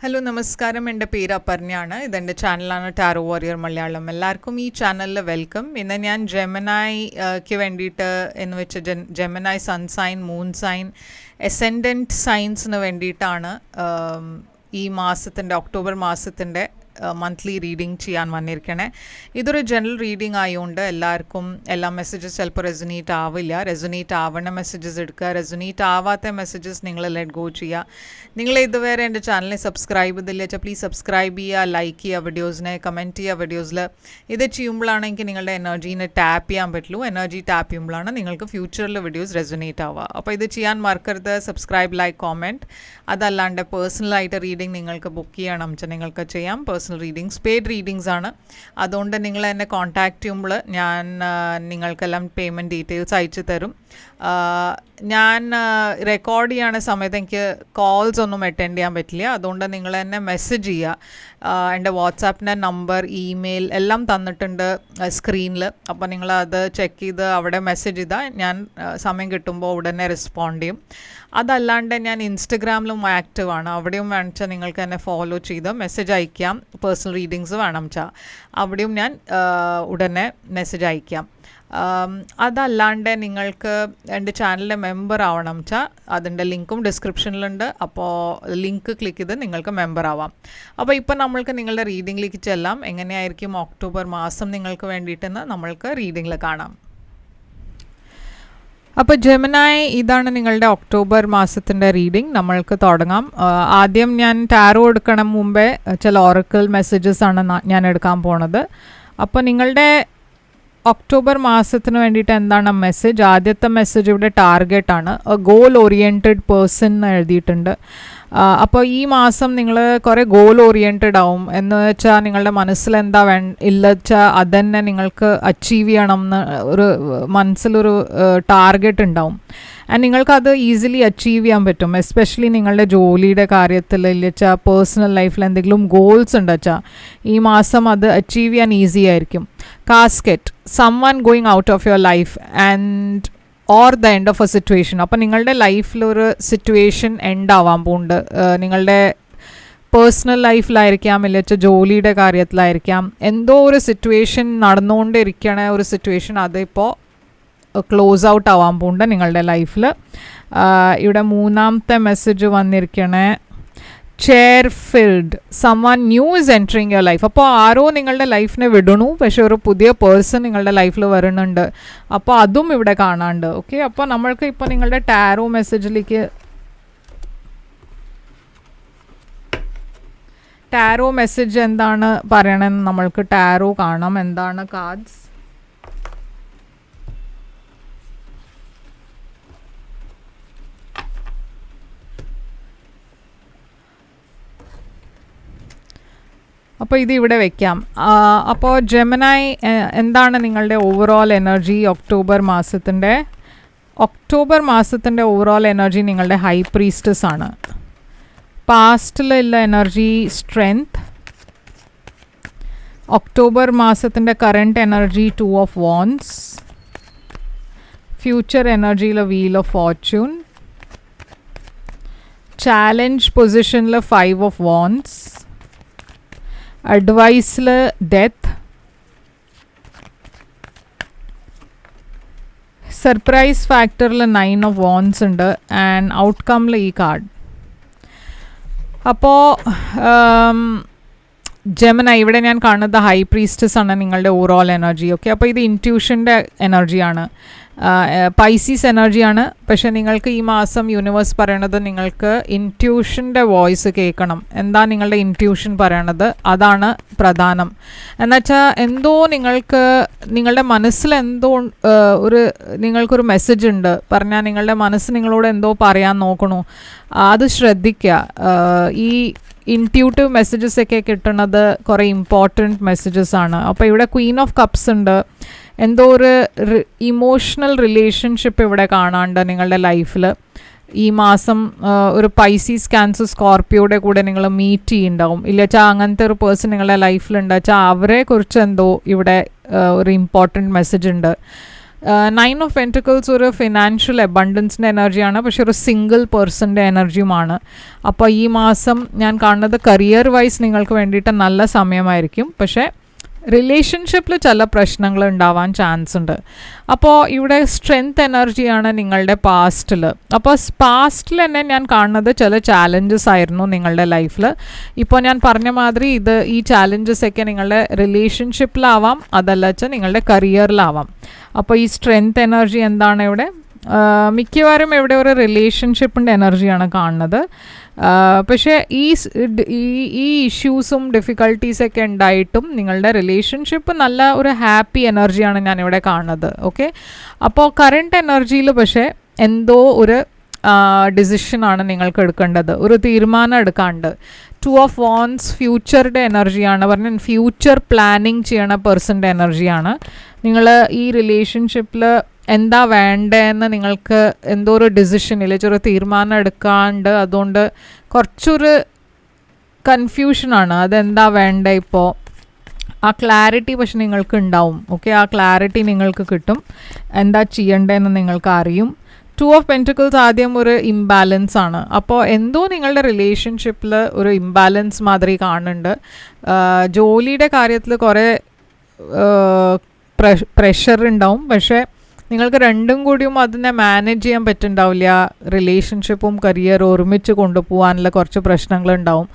Hello നമസ്കാരം, എൻ്റെ പേര് അപർണയാണ്. ഇതെൻ്റെ ചാനലാണ് ടാരോ വാരിയർ മലയാളം. എല്ലാവർക്കും ഈ ചാനലിൽ വെൽക്കം. ഇന്ന് ഞാൻ ജെമിനായിക്ക് വേണ്ടിയിട്ട് എന്ന് വെച്ച് ജെമിനായി സൺ സൈൻ, മൂൺ സൈൻ, എസെൻഡൻറ്റ് സൈൻസിന് വേണ്ടിയിട്ടാണ് ഈ മാസത്തിൻ്റെ ഒക്ടോബർ മാസത്തിൻ്റെ മന്ത്ലി റീഡിങ് ചെയ്യാൻ വന്നിരിക്കണേ. ഇതൊരു ജനറൽ റീഡിങ് ആയതുകൊണ്ട് എല്ലാവർക്കും എല്ലാ മെസ്സേജസ് ചിലപ്പോൾ റെസൊനേറ്റ് ആവില്ല. റെസൊനേറ്റ് ആവണ മെസ്സേജസ് എടുക്കുക, റെസൊനേറ്റ് ആവാത്ത മെസ്സേജസ് നിങ്ങൾ ലെറ്റ് ഗോ ചെയ്യുക. നിങ്ങൾ ഇതുവരെ എൻ്റെ ചാനലിനെ സബ്സ്ക്രൈബ് ചെയ്തില്ല വെച്ചാൽ പ്ലീസ് സബ്സ്ക്രൈബ് ചെയ്യുക, ലൈക്ക് ചെയ്യുക, വീഡിയോസിനെ കമൻറ്റ് ചെയ്യുക. വീഡിയോസിൽ ഇത് ചെയ്യുമ്പോഴാണെങ്കിൽ നിങ്ങളുടെ എനർജീനെ ടാപ്പ് ചെയ്യാൻ പറ്റുള്ളൂ. എനർജി ടാപ്പ് ചെയ്യുമ്പോഴാണ് നിങ്ങൾക്ക് ഫ്യൂച്ചറിൽ വീഡിയോസ് റെസൊനേറ്റ് ആവുക. അപ്പോൾ ഇത് ചെയ്യാൻ മറക്കരുത്. Subscribe, like, comment. അതല്ലാണ്ട് പേഴ്സണലായിട്ട് റീഡിങ് നിങ്ങൾക്ക് ബുക്ക് ചെയ്യണം വെച്ചാൽ നിങ്ങൾക്ക് ചെയ്യാം. പേഴ്സണൽ റീഡിങ്സ് പെയ്ഡ് റീഡിങ്സ് ആണ്. അതുകൊണ്ട് നിങ്ങൾ എന്നെ കോൺടാക്റ്റ് ചെയ്യുമ്പോൾ ഞാൻ നിങ്ങൾക്കെല്ലാം പേയ്മെൻറ്റ് ഡീറ്റെയിൽസ് അയച്ചു തരും. ഞാൻ റെക്കോർഡ് ചെയ്യണ സമയത്ത് എനിക്ക് കോൾസ് ഒന്നും അറ്റൻഡ് ചെയ്യാൻ പറ്റില്ല. അതുകൊണ്ട് നിങ്ങൾ എന്നെ മെസ്സേജ് ചെയ്യുക. എൻ്റെ വാട്സാപ്പിൻ്റെ നമ്പർ, ഇമെയിൽ എല്ലാം തന്നിട്ടുണ്ട് സ്ക്രീനിൽ. അപ്പോൾ നിങ്ങളത് ചെക്ക് ചെയ്ത് അവിടെ മെസ്സേജ് ചെയ്താൽ ഞാൻ സമയം കിട്ടുമ്പോൾ ഉടനെ റെസ്പോണ്ട് ചെയ്യും. അതല്ലാണ്ട് ഞാൻ ഇൻസ്റ്റഗ്രാമിലും ആക്റ്റീവാണ്. അവിടെയും വേണമെച്ചാൽ നിങ്ങൾക്ക് എന്നെ ഫോളോ ചെയ്ത് മെസ്സേജ് അയക്കാം. പേഴ്സണൽ റീഡിങ്സ് വേണം വെച്ചാൽ അവിടെയും ഞാൻ ഉടനെ മെസ്സേജ് അയക്കാം. അതല്ലാണ്ട് നിങ്ങൾക്ക് എൻ്റെ ചാനലിലെ മെമ്പർ ആവണം വെച്ചാൽ അതിൻ്റെ ലിങ്കും ഡിസ്ക്രിപ്ഷനിലുണ്ട്. അപ്പോൾ ലിങ്ക് ക്ലിക്ക് ചെയ്ത് നിങ്ങൾക്ക് മെമ്പർ ആവാം. അപ്പോൾ ഇപ്പോൾ നമ്മൾക്ക് നിങ്ങളുടെ റീഡിങ്ങിലേക്ക് ചെല്ലാം. എങ്ങനെയായിരിക്കും ഒക്ടോബർ മാസം നിങ്ങൾക്ക് വേണ്ടിയിട്ടെന്ന് നമ്മൾക്ക് റീഡിങ്ങിൽ കാണാം. അപ്പോൾ ജെമിനായി, ഇതാണ് നിങ്ങളുടെ ഒക്ടോബർ മാസത്തിൻ്റെ റീഡിംഗ്. നമ്മൾക്ക് തുടങ്ങാം. ആദ്യം ഞാൻ ടാരോ എടുക്കണം മുമ്പേ ചില ഓറക്കിൾ മെസ്സേജസ് ആണ് ഞാൻ എടുക്കാൻ പോണത്. അപ്പോൾ നിങ്ങളുടെ ഒക്ടോബർ മാസത്തിന് വേണ്ടിയിട്ട് എന്താണ് മെസ്സേജ്? ആദ്യത്തെ മെസ്സേജ് ഇവിടെ ടാർഗറ്റാണ്. ഗോൾ ഓറിയൻറ്റഡ് പേഴ്സൺ എന്ന് എഴുതിയിട്ടുണ്ട്. അപ്പോൾ ഈ മാസം നിങ്ങൾ കുറേ ഗോൾ ഓറിയൻറ്റഡ് ആവും. എന്ന് വെച്ചാൽ നിങ്ങളുടെ മനസ്സിൽ എന്താ ഇല്ല വെച്ചാൽ അതന്നെ നിങ്ങൾക്ക് അച്ചീവ് ചെയ്യണം എന്ന് ഒരു മനസ്സിലൊരു ടാർഗറ്റ് ഉണ്ടാവും. ആൻഡ് നിങ്ങൾക്കത് ഈസിലി അച്ചീവ് ചെയ്യാൻ പറ്റും. എസ്പെഷ്യലി നിങ്ങളുടെ ജോലിയുടെ കാര്യത്തിൽ ഇല്ല വെച്ചാൽ പേഴ്സണൽ ലൈഫിൽ എന്തെങ്കിലും ഗോൾസ് ഉണ്ട് വെച്ചാൽ ഈ മാസം അത് അച്ചീവ് ചെയ്യാൻ ഈസി ആയിരിക്കും. Casket, someone going out of your life and or the end of a situation. അപ്പോൾ നിങ്ങളുടെ ലൈഫിലൊരു സിറ്റുവേഷൻ എൻഡ് ആവാൻ പോകുന്നുണ്ട്. നിങ്ങളുടെ പേഴ്സണൽ ലൈഫിലായിരിക്കാം, ഇല്ല വെച്ചാൽ ജോലിയുടെ കാര്യത്തിലായിരിക്കാം. എന്തോ ഒരു സിറ്റുവേഷൻ നടന്നുകൊണ്ടിരിക്കണ ഒരു സിറ്റുവേഷൻ അതിപ്പോൾ ക്ലോസ് ഔട്ട് ആവാൻ പോകുന്നുണ്ട് നിങ്ങളുടെ ലൈഫിൽ. ഇവിടെ മൂന്നാമത്തെ മെസ്സേജ് വന്നിരിക്കണേ chair filled, someone new is entering your life. അപ്പോൾ ആരോ നിങ്ങളുടെ ലൈഫിനെ വിടണു, പക്ഷെ ഒരു പുതിയ പേഴ്സൺ നിങ്ങളുടെ ലൈഫിൽ വരുന്നുണ്ട്. അപ്പോൾ അതും ഇവിടെ കാണാണ്ട്. ഓക്കെ, അപ്പോൾ നമ്മൾക്ക് ഇപ്പോൾ നിങ്ങളുടെ ടാരോ മെസ്സേജിലേക്ക് ടാരോ മെസ്സേജ് എന്താണ് പറയണമെന്ന് നമ്മൾക്ക് ടാരോ കാണാം. എന്താണ് കാർഡ്സ്? അപ്പോൾ ഇത് ഇവിടെ വെക്കാം. അപ്പോൾ ജെമിനായി, എന്താണ് നിങ്ങളുടെ ഓവറോൾ എനർജി ഒക്ടോബർ മാസത്തിൻ്റെ ഓവറോൾ എനർജി? നിങ്ങളുടെ ഹൈ പ്രീസ്റ്റസ് ആണ്. പാസ്റ്റിലുള്ള എനർജി സ്ട്രെങ്ത്. ഒക്ടോബർ മാസത്തിൻ്റെ current energy 2 of Wands. Future എനർജിയിൽ വീൽ ഓഫ് ഫോർച്യൂൺ. ചാലഞ്ച് പൊസിഷനിൽ 5 of Wands. അഡ്വൈസിൽ ഡെത്ത്. സർപ്രൈസ് ഫാക്ടറിൽ 9 of Wands ഉണ്ട്. ആൻഡ് ഔട്ട്കമിൽ ഈ കാർഡ്. അപ്പോൾ ജെമിനായി, ഇവിടെ ഞാൻ കാണുന്നത് ഹൈ പ്രീസ്റ്റസ് ആണ് നിങ്ങളുടെ ഓവറോൾ എനർജി. ഓക്കെ, അപ്പോൾ ഇത് ഇൻറ്റ്യൂഷൻ്റെ എനർജിയാണ്, പൈസീസ് എനർജിയാണ്. പക്ഷേ നിങ്ങൾക്ക് ഈ മാസം യൂണിവേഴ്സ് പറയണത് നിങ്ങൾക്ക് ഇൻറ്റ്യൂഷൻ്റെ വോയിസ് കേൾക്കണം. എന്താ നിങ്ങളുടെ ഇൻറ്റ്യൂഷൻ പറയണത്? അതാണ് പ്രധാനം. എന്നുവെച്ചാൽ എന്തോ നിങ്ങൾക്ക് നിങ്ങളുടെ മനസ്സിൽ എന്തോ നിങ്ങൾക്കൊരു മെസ്സേജ് ഉണ്ട് പറഞ്ഞാൽ നിങ്ങളുടെ മനസ്സ് നിങ്ങളോട് എന്തോ പറയാൻ നോക്കണു. അത് ശ്രദ്ധിക്കുക. ഈ ഇൻറ്റ്യൂട്ടീവ് മെസ്സേജസ് ഒക്കെ കിട്ടുന്നത് കുറേ ഇമ്പോർട്ടൻറ്റ് മെസ്സേജസ് ആണ്. അപ്പോൾ ഇവിടെ ക്വീൻ ഓഫ് കപ്സ് ഉണ്ട്. എന്തോ ഒരു ഇമോഷണൽ റിലേഷൻഷിപ്പ് ഇവിടെ കാണാണ്ട് നിങ്ങളുടെ ലൈഫിൽ ഈ മാസം. ഒരു പൈസീസ്, ക്യാൻസർ, സ്കോർപ്പിയോയുടെ കൂടെ നിങ്ങൾ മീറ്റ് ചെയ്യുന്നുണ്ടാവും. ഇല്ല വെച്ചാൽ അങ്ങനത്തെ ഒരു പേഴ്സൺ നിങ്ങളുടെ ലൈഫിലുണ്ട് വെച്ചാൽ അവരെ കുറിച്ച് എന്തോ ഇവിടെ ഒരു ഇമ്പോർട്ടൻറ്റ് മെസ്സേജ് ഉണ്ട്. 9 ഓഫ് പെൻറ്റിക്കിൾസ് ഒരു ഫിനാൻഷ്യൽ അബണ്ടൻസിൻ്റെ എനർജിയാണ്, പക്ഷെ ഒരു സിംഗിൾ പേഴ്സൻ്റെ എനർജിയുമാണ്. അപ്പോൾ ഈ മാസം ഞാൻ കാണുന്നത് കരിയർ വൈസ് നിങ്ങൾക്ക് വേണ്ടിയിട്ട് നല്ല സമയമായിരിക്കും, പക്ഷേ റിലേഷൻഷിപ്പിൽ ചില പ്രശ്നങ്ങൾ ഉണ്ടാവാൻ ചാൻസ് ഉണ്ട്. അപ്പോൾ ഇവിടെ സ്ട്രെങ്ത് എനർജിയാണ് നിങ്ങളുടെ പാസ്റ്റിൽ. അപ്പോൾ പാസ്റ്റിൽ തന്നെ ഞാൻ കാണുന്നത് ചില ചാലഞ്ചസ് ആയിരുന്നു നിങ്ങളുടെ ലൈഫിൽ. ഇപ്പോൾ ഞാൻ പറഞ്ഞ മാതിരി ഈ ചാലഞ്ചസ് ഒക്കെ നിങ്ങളുടെ റിലേഷൻഷിപ്പിലാവാം, അതല്ല വെച്ചാൽ നിങ്ങളുടെ കരിയറിലാവാം. അപ്പോൾ ഈ സ്ട്രെങ്ത് എനർജി എന്താണ് ഇവിടെ? മിക്കവാറും ഇവിടെ ഒരു റിലേഷൻഷിപ്പിൻ്റെ എനർജിയാണ് കാണുന്നത്. പക്ഷേ ഈ ഇഷ്യൂസും ഡിഫിക്കൽട്ടീസൊക്കെ ഉണ്ടായിട്ടും നിങ്ങളുടെ റിലേഷൻഷിപ്പ് നല്ല ഒരു ഹാപ്പി എനർജിയാണ് ഞാനിവിടെ കാണുന്നത്. ഓക്കെ, അപ്പോൾ കറണ്ട് എനർജിയിൽ പക്ഷേ എന്തോ ഒരു ഡിസിഷനാണ് നിങ്ങൾക്ക് എടുക്കേണ്ടത്, ഒരു തീരുമാനം എടുക്കാണ്ട്. 2 ഓഫ് വാൻഡ്സ് ഫ്യൂച്ചറുടെ എനർജിയാണ് പറഞ്ഞാൽ ഫ്യൂച്ചർ പ്ലാനിങ് ചെയ്യണ പേഴ്സൻ്റെ എനർജിയാണ്. നിങ്ങൾ ഈ റിലേഷൻഷിപ്പിൽ എന്താ വേണ്ടതെന്ന് നിങ്ങൾക്ക് എന്തോ ഒരു ഡിസിഷനിൽ ഒരു തീരുമാനം എടുക്കാണ്ട്, അതുകൊണ്ട് കുറച്ചൊരു കൺഫ്യൂഷനാണ് അതെന്താ വേണ്ട. ഇപ്പോൾ ആ ക്ലാരിറ്റി പക്ഷെ നിങ്ങൾക്ക് ഉണ്ടാവും. ഓക്കെ, ആ ക്ലാരിറ്റി നിങ്ങൾക്ക് കിട്ടും, എന്താ ചെയ്യേണ്ടതെന്ന് നിങ്ങൾക്ക് അറിയും. 2 ഓഫ് പെൻറ്റിക്കിൾസ് ആദ്യം ഒരു ഇംബാലൻസ് ആണ്. അപ്പോൾ എന്തോ നിങ്ങളുടെ റിലേഷൻഷിപ്പിൽ ഒരു ഇംബാലൻസ് മാതിരി കാണുന്നുണ്ട്. ജോലിയുടെ കാര്യത്തിൽ കുറേ പ്രഷർ ഉണ്ടാവും, പക്ഷേ നിങ്ങൾക്ക് രണ്ടും കൂടിയും അതിനെ മാനേജ് ചെയ്യാൻ പറ്റുന്നുണ്ടാവില്ല. റിലേഷൻഷിപ്പും കരിയറും ഒരുമിച്ച് കൊണ്ടുപോകാനുള്ള കുറച്ച് പ്രശ്നങ്ങളുണ്ടാവും.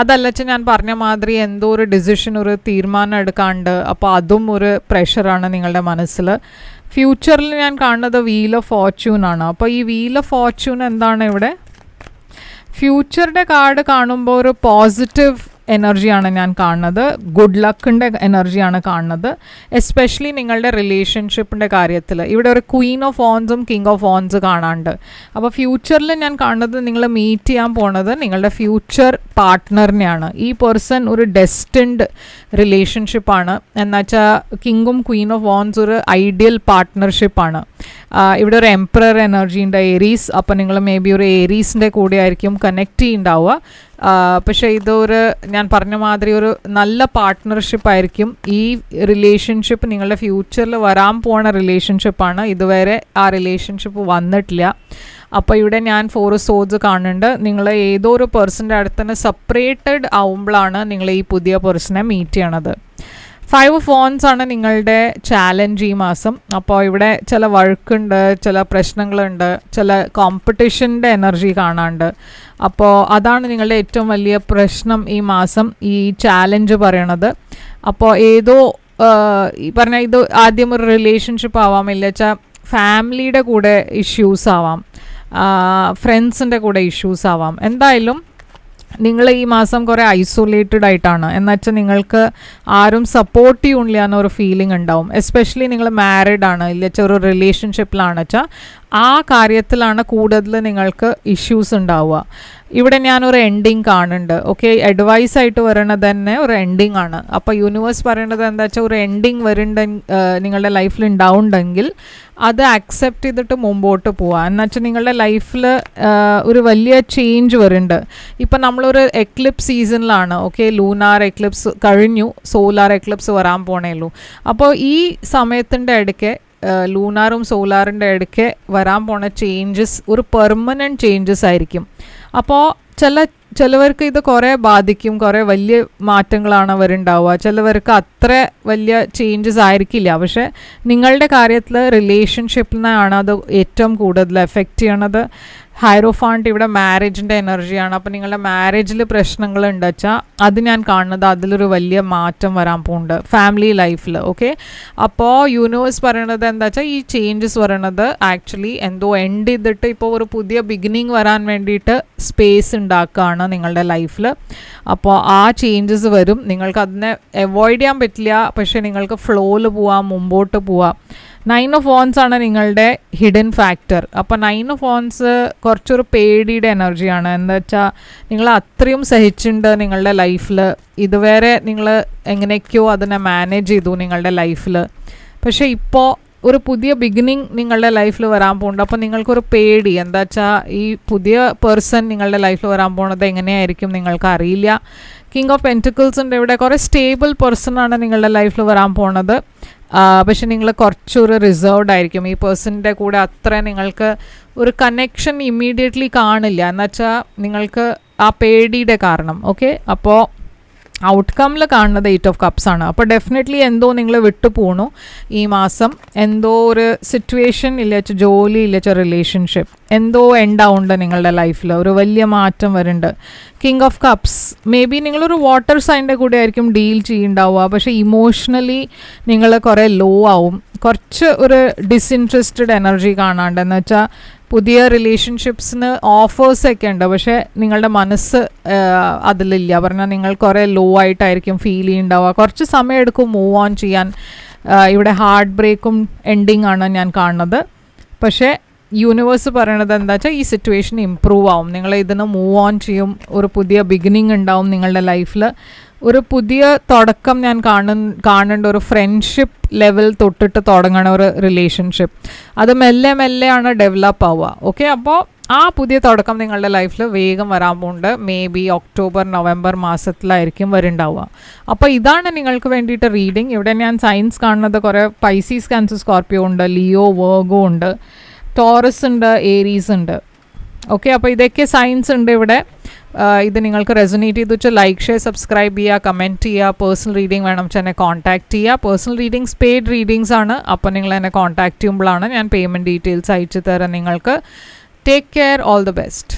അതല്ലച്ച ഞാൻ പറഞ്ഞ മാതിരി എന്തോ ഒരു ഡിസിഷൻ, ഒരു തീരുമാനം എടുക്കാണ്ട്, അപ്പോൾ അതും ഒരു പ്രഷറാണ് നിങ്ങളുടെ മനസ്സിൽ. ഫ്യൂച്ചറിൽ ഞാൻ കാണുന്നത് വീൽ ഓഫ് ഫോർച്യൂൺ ആണ്. അപ്പോൾ ഈ വീൽ ഓഫ് ഫോർച്യൂൺ എന്താണ് ഇവിടെ? ഫ്യൂച്ചറുടെ കാർഡ് കാണുമ്പോൾ ഒരു പോസിറ്റീവ് എനർജിയാണ് ഞാൻ കാണുന്നത്, ഗുഡ് ലക്കിൻ്റെ എനർജിയാണ് കാണുന്നത്, എസ്പെഷ്യലി നിങ്ങളുടെ റിലേഷൻഷിപ്പിൻ്റെ കാര്യത്തിൽ. ഇവിടെ ഒരു ക്വീൻ ഓഫ് വോൺസും കിങ് ഓഫ് വോൺസ് കാണാണ്ട്. അപ്പോൾ ഫ്യൂച്ചറിൽ ഞാൻ കാണുന്നത് നിങ്ങൾ മീറ്റ് ചെയ്യാൻ പോണത് നിങ്ങളുടെ ഫ്യൂച്ചർ പാർട്ട്ണറിനെയാണ്. ഈ പേഴ്സൺ ഒരു ഡെസ്റ്റിൻഡ് റിലേഷൻഷിപ്പാണ്. എന്നുവെച്ചാൽ കിങ്ങും ക്വീൻ ഓഫ് വോൺസ് ഒരു ഐഡിയൽ പാർട്ട്ണർഷിപ്പാണ്. ഇവിടെ ഒരു എംപറർ എനർജി ഉണ്ട്, ഏരീസ്. അപ്പോൾ നിങ്ങൾ മേ ബി ഒരു ഏരീസിൻ്റെ കൂടെ ആയിരിക്കും കണക്റ്റ് ചെയ്യുന്നുണ്ടാവുക. പക്ഷേ ഇതൊരു ഞാൻ പറഞ്ഞ മാതിരി ഒരു നല്ല പാർട്ട്ണർഷിപ്പ് ആയിരിക്കും. ഈ റിലേഷൻഷിപ്പ് നിങ്ങളുടെ ഫ്യൂച്ചറിൽ വരാൻ പോണ റിലേഷൻഷിപ്പാണ്. ഇതുവരെ ആ റിലേഷൻഷിപ്പ് വന്നിട്ടില്ല. അപ്പോൾ ഇവിടെ ഞാൻ 4 സോഡ്സ് കാണുന്നുണ്ട്. നിങ്ങൾ ഏതോ ഒരു പേഴ്സൻ്റെ അടുത്ത് തന്നെ സെപ്പറേറ്റഡ് ആവുമ്പോഴാണ് നിങ്ങൾ ഈ പുതിയ പേഴ്സണെ മീറ്റ് ചെയ്യണത്. 5 ഓഫ് വോൺസ് ആണ് നിങ്ങളുടെ ചാലഞ്ച് ഈ മാസം. അപ്പോൾ ഇവിടെ ചില വഴക്കുണ്ട്, ചില പ്രശ്നങ്ങളുണ്ട്, ചില കോമ്പറ്റീഷൻ്റെ എനർജി കാണാണ്ട്. അപ്പോൾ അതാണ് നിങ്ങളുടെ ഏറ്റവും വലിയ പ്രശ്നം ഈ മാസം, ഈ ചാലഞ്ച് പറയണത്. അപ്പോൾ ഏതോ ഈ പറഞ്ഞ ഇത് ആദ്യം ഒരു റിലേഷൻഷിപ്പ് ആവാം, ഇല്ല വെച്ചാൽ ഫാമിലിയുടെ കൂടെ ഇഷ്യൂസ് ആവാം, ഫ്രണ്ട്സിൻ്റെ കൂടെ ഇഷ്യൂസ് ആവാം. എന്തായാലും നിങ്ങൾ ഈ മാസം കുറേ ഐസൊലേറ്റഡ് ആയിട്ടാണ്. എന്നുവെച്ചാൽ നിങ്ങൾക്ക് ആരും സപ്പോർട്ട് ചെയ്യണില്ല എന്നൊരു ഫീലിംഗ് ഉണ്ടാവും. എസ്പെഷ്യലി നിങ്ങൾ മാരീഡ് ആണ്, ഇല്ല ഒരു റിലേഷൻഷിപ്പിലാണ് വെച്ചാൽ ആ കാര്യത്തിലാണ് കൂടുതൽ നിങ്ങൾക്ക് ഇഷ്യൂസ് ഉണ്ടാവുക. ഇവിടെ ഞാനൊരു എൻഡിങ് കാണുന്നുണ്ട്. ഓക്കെ, അഡ്വൈസ് ആയിട്ട് വരണത് തന്നെ ഒരു എൻഡിങ് ആണ്. അപ്പോൾ യൂണിവേഴ്സ് പറയണത് എന്താ വെച്ചാൽ ഒരു എൻഡിങ് നിങ്ങളുടെ ലൈഫിൽ ഉണ്ടാവുന്നുണ്ടെങ്കിൽ അത് അക്സെപ്റ്റ് ചെയ്തിട്ട് മുമ്പോട്ട് പോവുക. എന്നുവെച്ചാൽ നിങ്ങളുടെ ലൈഫിൽ ഒരു വലിയ ചേഞ്ച് വരുന്നുണ്ട്. ഇപ്പം നമ്മളൊരു എക്ലിപ്സ് സീസണിലാണ്. ഓക്കെ, ലൂണാർ എക്ലിപ്സ് കഴിഞ്ഞു, സോലാർ എക്ലിപ്സ് വരാൻ പോണേ ഉള്ളൂ. അപ്പോൾ ഈ സമയത്തിൻ്റെ ഇടയ്ക്ക് ലൂണാറും സോലാറിൻ്റെ ഇടയ്ക്ക് വരാൻ പോണ ചേഞ്ചസ് ഒരു പെർമനൻറ്റ് ചേഞ്ചസ് ആയിരിക്കും. അപ്പോൾ ചിലവർക്ക് ഇത് കുറേ ബാധിക്കും, കുറേ വലിയ മാറ്റങ്ങളാണ് അവരുണ്ടാവുക. ചിലവർക്ക് അത്ര വലിയ ചേഞ്ചസ് ആയിരിക്കില്ല. പക്ഷേ നിങ്ങളുടെ കാര്യത്തിൽ റിലേഷൻഷിപ്പിനാണ് അത് ഏറ്റവും കൂടുതൽ എഫക്റ്റ് ചെയ്യണത്. ഹൈറോഫാണ്ട് ഇവിടെ മാരേജിൻ്റെ എനർജിയാണ്. അപ്പോൾ നിങ്ങളുടെ മാരേജിൽ പ്രശ്നങ്ങളുണ്ട് വെച്ചാൽ അത് ഞാൻ കാണുന്നത് അതിലൊരു വലിയ മാറ്റം വരാൻ പോകുന്നുണ്ട് ഫാമിലി ലൈഫിൽ. ഓക്കെ, അപ്പോൾ യൂണിവേഴ്സ് പറയണത് എന്താ വെച്ചാൽ ഈ ചേഞ്ചസ് പറയണത് ആക്ച്വലി എന്തോ എൻഡ് ചെയ്തിട്ട് ഇപ്പോൾ ഒരു പുതിയ ബിഗിനിങ് വരാൻ വേണ്ടിയിട്ട് സ്പേസ് ഉണ്ടാക്കുകയാണ് നിങ്ങളുടെ ലൈഫിൽ. അപ്പോൾ ആ ചേഞ്ചസ് വരും. നിങ്ങൾക്ക് അതിനെ അവോയ്ഡ് ചെയ്യാൻ പറ്റില്ല, പക്ഷേ നിങ്ങൾക്ക് ഫ്ലോയിൽ പോവാം, മുമ്പോട്ട് പോവാം. 9 ഓഫ് വോൺസ് ആണ് നിങ്ങളുടെ ഹിഡൻ ഫാക്ടർ. അപ്പോൾ 9 ഓഫ് വോൺസ് കുറച്ചൊരു പേടിയുടെ എനർജിയാണ്. എന്താ വെച്ചാൽ നിങ്ങൾ അത്രയും സഹിച്ചിട്ടുണ്ട് നിങ്ങളുടെ ലൈഫിൽ. ഇതുവരെ നിങ്ങൾ എങ്ങനെയൊക്കെയോ അതിനെ മാനേജ് ചെയ്തു നിങ്ങളുടെ ലൈഫിൽ. പക്ഷേ ഇപ്പോൾ ഒരു പുതിയ ബിഗിനിങ് നിങ്ങളുടെ ലൈഫിൽ വരാൻ പോകുന്നുണ്ട്. അപ്പോൾ നിങ്ങൾക്കൊരു പേടി, എന്താ വെച്ചാൽ ഈ പുതിയ പേഴ്സൺ നിങ്ങളുടെ ലൈഫിൽ വരാൻ പോകുന്നത് എങ്ങനെയായിരിക്കും നിങ്ങൾക്ക് അറിയില്ല. കിങ് ഓഫ് പെൻറ്റിക്കിൾസിൻ്റെ ഇവിടെ കുറേ സ്റ്റേബിൾ പേഴ്സണാണ് നിങ്ങളുടെ ലൈഫിൽ വരാൻ പോകുന്നത്. പക്ഷെ നിങ്ങൾ കുറച്ചൊരു റിസർവ്ഡ് ആയിരിക്കും. ഈ പേഴ്സണിൻ്റെ കൂടെ അത്ര നിങ്ങൾക്ക് ഒരു കണക്ഷൻ ഇമ്മീഡിയറ്റ്ലി കാണില്ല, എന്നുവെച്ചാൽ നിങ്ങൾക്ക് ആ പേടിയുടെ കാരണം. ഓക്കെ, അപ്പോൾ ഔട്ട്കമ്മിൽ കാണുന്നത് 8 ഓഫ് കപ്സ് ആണ്. അപ്പോൾ ഡെഫിനറ്റ്ലി എന്തോ നിങ്ങൾ വിട്ടു പോണു ഈ മാസം. എന്തോ ഒരു സിറ്റുവേഷൻ ഇല്ല, ജോലി ഇല്ല, റിലേഷൻഷിപ്പ് എന്തോ ഉണ്ടാവുന്നുണ്ട് നിങ്ങളുടെ ലൈഫിൽ, ഒരു വലിയ മാറ്റം വരുന്നുണ്ട്. King of cups, may be നിങ്ങളൊരു വാട്ടർ സൈൻ്റെ കൂടെ ആയിരിക്കും ഡീൽ ചെയ്യുന്നുണ്ടാവുക, പക്ഷേ ഇമോഷണലി നിങ്ങൾ കുറേ ലോ ആവും, കുറച്ച് ഒരു ഡിസിൻട്രസ്റ്റഡ് എനർജി കാണാണ്ട്. എന്ന് വെച്ചാൽ പുതിയ റിലേഷൻഷിപ്സിന് ഓഫേഴ്സൊക്കെ ഉണ്ട്, പക്ഷേ നിങ്ങളുടെ മനസ്സ് അതിലില്ല. പറഞ്ഞാൽ നിങ്ങൾ കുറേ ലോ ആയിട്ടായിരിക്കും ഫീൽ ചെയ്യുന്നുണ്ടാവുക, കുറച്ച് സമയം എടുക്കും മൂവ് ഓൺ ചെയ്യാൻ. ഇവിടെ ഹാർട്ട് ബ്രേക്കും എൻഡിങ് ആണ് ഞാൻ കാണുന്നത്. പക്ഷേ യൂണിവേഴ്സ് പറയണത് എന്താ വെച്ചാൽ ഈ സിറ്റുവേഷൻ ഇമ്പ്രൂവ് ആവും, നിങ്ങൾ ഇതിന് മൂവ് ഓൺ ചെയ്യും, ഒരു പുതിയ ബിഗിനിങ് ഉണ്ടാവും നിങ്ങളുടെ ലൈഫിൽ, ഒരു പുതിയ തുടക്കം ഞാൻ കാണേണ്ട ഒരു ഫ്രണ്ട്ഷിപ്പ് ലെവൽ തൊട്ടിട്ട് തുടങ്ങണ ഒരു റിലേഷൻഷിപ്പ്, അത് മെല്ലെ മെല്ലെയാണ് ഡെവലപ്പ് ആവുക. ഓക്കെ, അപ്പോൾ ആ പുതിയ തുടക്കം നിങ്ങളുടെ ലൈഫിൽ വേഗം വരാൻ പോകുന്നുണ്ട്. മേ ബി ഒക്ടോബർ നവംബർ മാസത്തിലായിരിക്കും വരുന്നുണ്ടാവുക. അപ്പോൾ ഇതാണ് നിങ്ങൾക്ക് വേണ്ടിയിട്ട് റീഡിങ്. ഇവിടെ ഞാൻ സൈൻസ് കാണുന്നത് കുറേ പൈസീസ്, ക്യാൻസർ, സ്കോർപ്പിയോ ഉണ്ട്, ലിയോ, വെർഗോ ഉണ്ട്, ടോറസ് ഉണ്ട്, ഏരീസ് ഉണ്ട്. ഓക്കെ, അപ്പോൾ ഇതൊക്കെ സൈൻസ് ഉണ്ട് ഇവിടെ. ഇത് നിങ്ങൾക്ക് റെസൊനേറ്റ് ചെയ്ത് വെച്ചാൽ ലൈക്ക്, ഷെയർ, സബ്സ്ക്രൈബ് ചെയ്യുക, കമൻറ്റ് ചെയ്യുക. പേഴ്സണൽ റീഡിംഗ് വേണം വെച്ചാൽ എന്നെ കോൺടാക്റ്റ് ചെയ്യുക. പേഴ്സണൽ റീഡിങ്സ് പെയ്ഡ് റീഡിങ്സ് ആണ്, അപ്പോൾ നിങ്ങൾ എന്നെ കോൺടാക്റ്റ് ചെയ്യുമ്പോഴാണ് ഞാൻ പേയ്മെൻറ്റ് ഡീറ്റെയിൽസ് അയച്ചു തരാം നിങ്ങൾക്ക്. Take care, all the best.